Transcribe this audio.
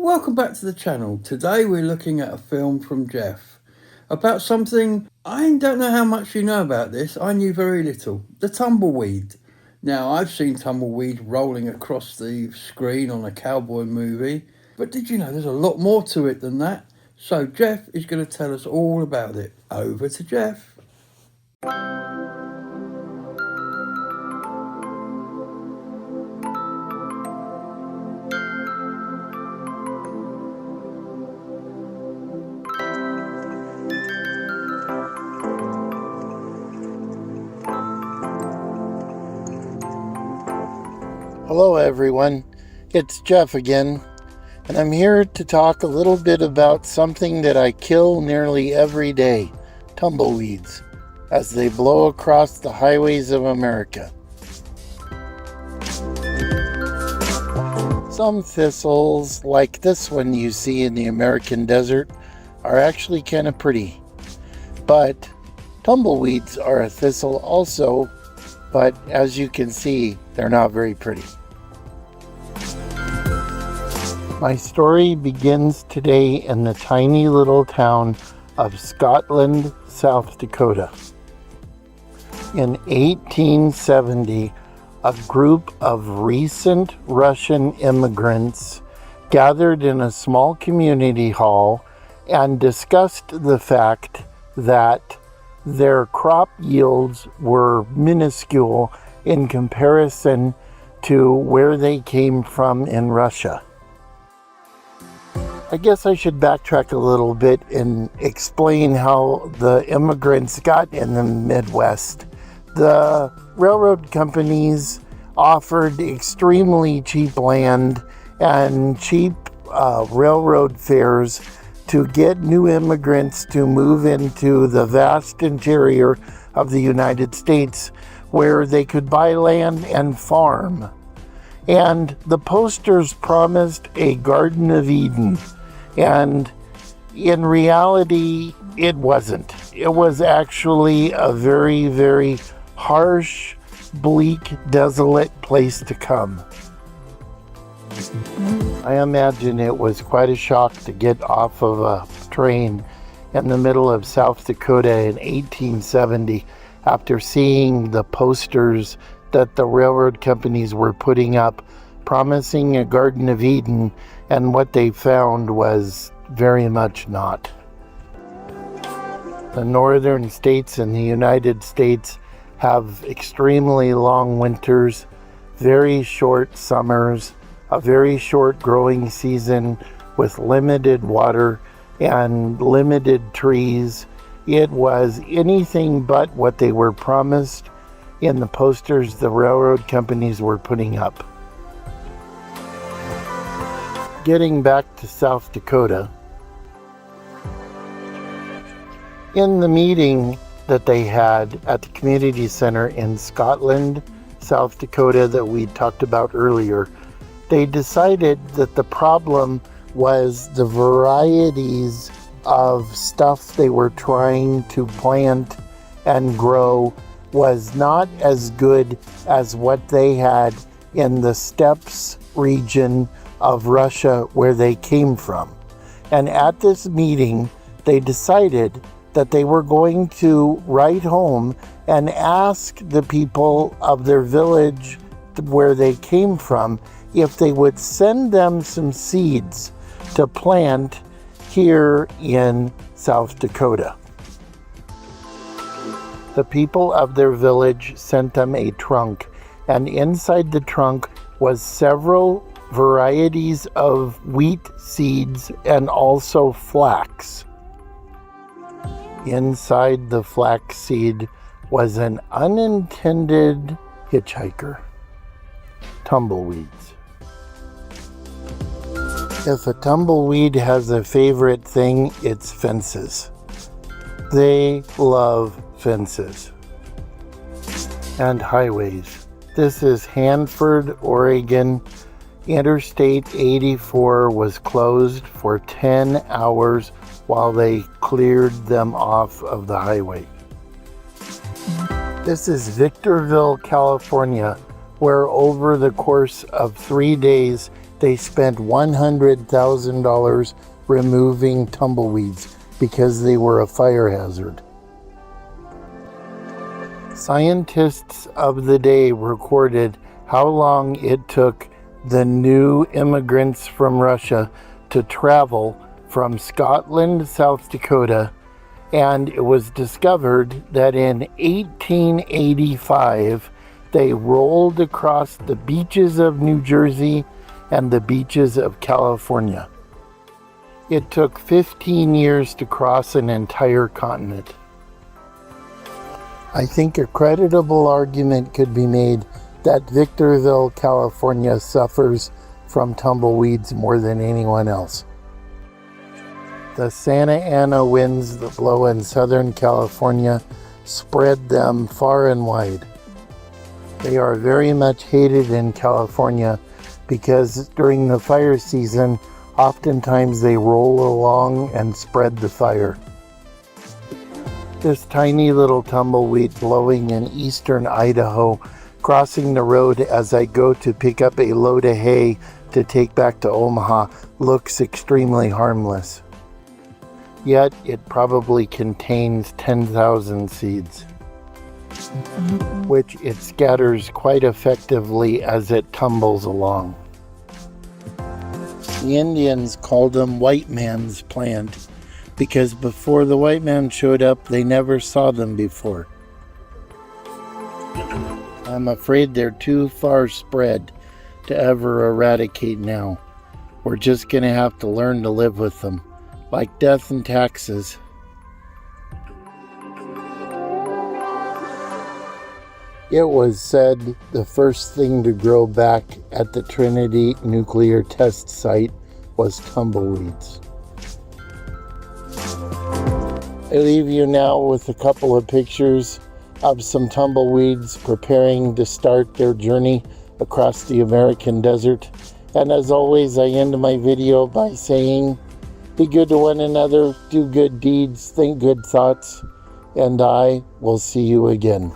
Welcome back to the channel. Today we're looking at a film from Jeff about something I don't know how much you know about this. I knew very little. The Tumbleweed. Now, I've seen Tumbleweed rolling across the screen on a cowboy movie, but did you know there's a lot more to it than that? So Jeff is going to tell us all about it. Over to Jeff. Hello everyone, it's Jeff again, and I'm here to talk a little bit about something that I kill nearly every day, tumbleweeds, as they blow across the highways of America. Some thistles, like this one you see in the American desert, are actually kind of pretty, but tumbleweeds are a thistle also, but as you can see, they're not very pretty. My story begins today in the tiny little town of Scotland, South Dakota. In 1870, a group of recent Russian immigrants gathered in a small community hall and discussed the fact that their crop yields were minuscule in comparison to where they came from in Russia. I guess I should backtrack a little bit and explain how the immigrants got in the Midwest. The railroad companies offered extremely cheap land and cheap railroad fares to get new immigrants to move into the vast interior of the United States, where they could buy land and farm. And the posters promised a Garden of Eden. And in reality, it wasn't. It was actually a very, very harsh, bleak, desolate place to come. I imagine it was quite a shock to get off of a train in the middle of South Dakota in 1870 after seeing the posters that the railroad companies were putting up promising a Garden of Eden, and what they found was very much not. The northern states in the United States have extremely long winters, very short summers, a very short growing season with limited water and limited trees. It was anything but what they were promised in the posters the railroad companies were putting up. Getting back to South Dakota, in the meeting that they had at the community center in Scotland, South Dakota that we talked about earlier, they decided that the problem was the varieties of stuff they were trying to plant and grow was not as good as what they had in the steppes region of Russia where they came from. And at this meeting, they decided that they were going to write home and ask the people of their village where they came from if they would send them some seeds to plant here in South Dakota. The people of their village sent them a trunk, and inside the trunk was several varieties of wheat seeds and also flax. Inside the flax seed was an unintended hitchhiker, tumbleweeds. If a tumbleweed has a favorite thing, it's fences. They love fences and highways. This is Hanford, Oregon. Interstate 84 was closed for 10 hours while they cleared them off of the highway. This is Victorville, California, where over the course of 3 days, They spent $100,000 removing tumbleweeds because they were a fire hazard. Scientists of the day recorded how long it took the new immigrants from Russia to travel from Scotland, South Dakota, and it was discovered that in 1885 they rolled across the beaches of New Jersey and the beaches of California. It took 15 years to cross an entire continent. I think a creditable argument could be made that Victorville, California suffers from tumbleweeds more than anyone else. The Santa Ana winds that blow in Southern California spread them far and wide. They are very much hated in California because during the fire season, oftentimes they roll along and spread the fire. This tiny little tumbleweed blowing in eastern Idaho, crossing the road as I go to pick up a load of hay to take back to Omaha, looks extremely harmless. Yet it probably contains 10,000 seeds, which it scatters quite effectively as it tumbles along. The Indians called them white man's plant because before the white man showed up, they never saw them before. I'm afraid they're too far spread to ever eradicate now. We're just going to have to learn to live with them, like death and taxes. It was said the first thing to grow back at the Trinity nuclear test site was tumbleweeds. I leave you now with a couple of pictures of some tumbleweeds preparing to start their journey across the American desert. And as always, I end my video by saying, be good to one another, do good deeds, think good thoughts, and I will see you again.